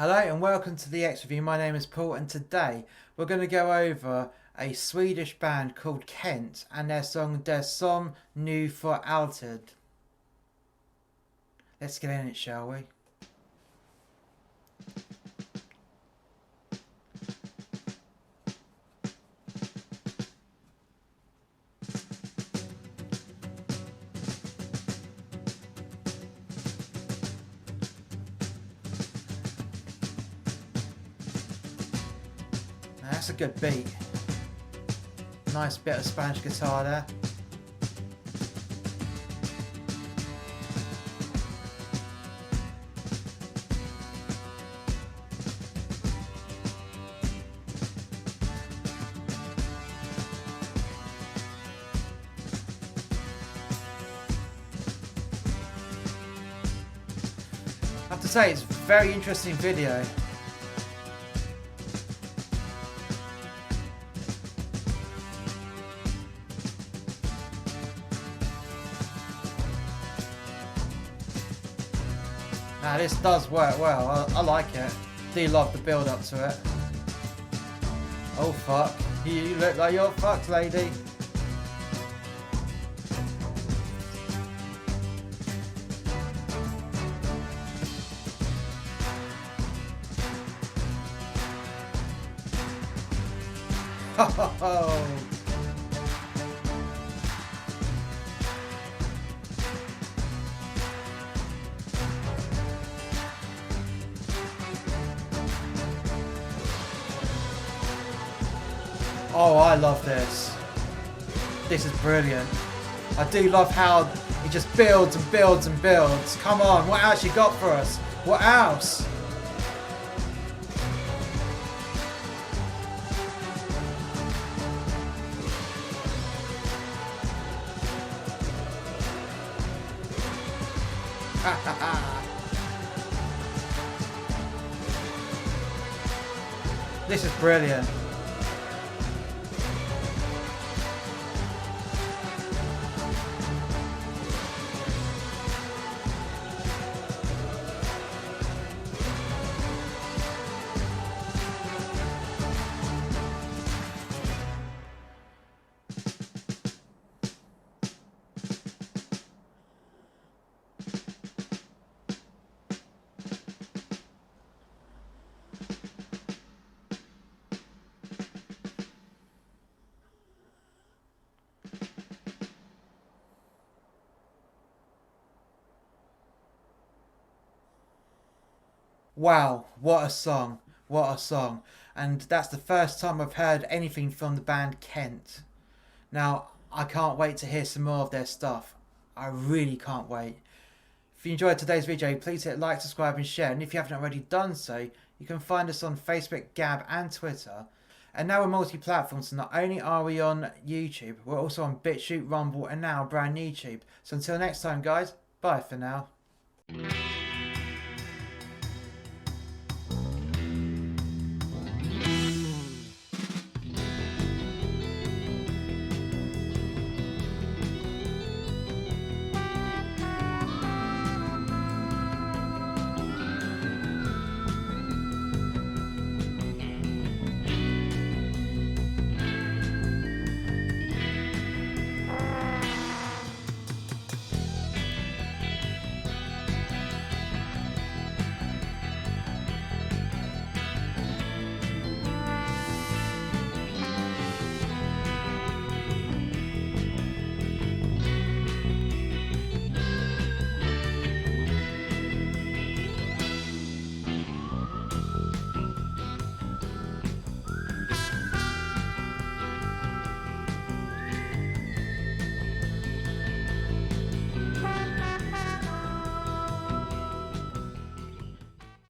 Hello and welcome to the XReview. My name is Paul and today we're going to go over a Swedish band called Kent and their song Der som nu för alltid. Let's get in it, shall we? That's a good beat. Nice bit of Spanish guitar there. I have to say, it's a very interesting video. Now this does work well, I like it. Do love the build up to it. Oh fuck, you look like you're fucked, lady. Oh. Oh, I love this. This is brilliant. I do love how it just builds and builds and builds. Come on, what else you got for us? What else? This is brilliant. Wow, what a song, what a song. And that's the first time I've heard anything from the band Kent. Now, I can't wait to hear some more of their stuff. I really can't wait. If you enjoyed today's video, please hit like, subscribe and share. And if you haven't already done so, you can find us on Facebook, Gab and Twitter. And now we're multi-platform, so not only are we on YouTube, we're also on BitChute, Rumble and now brand new YouTube. So until next time guys, bye for now.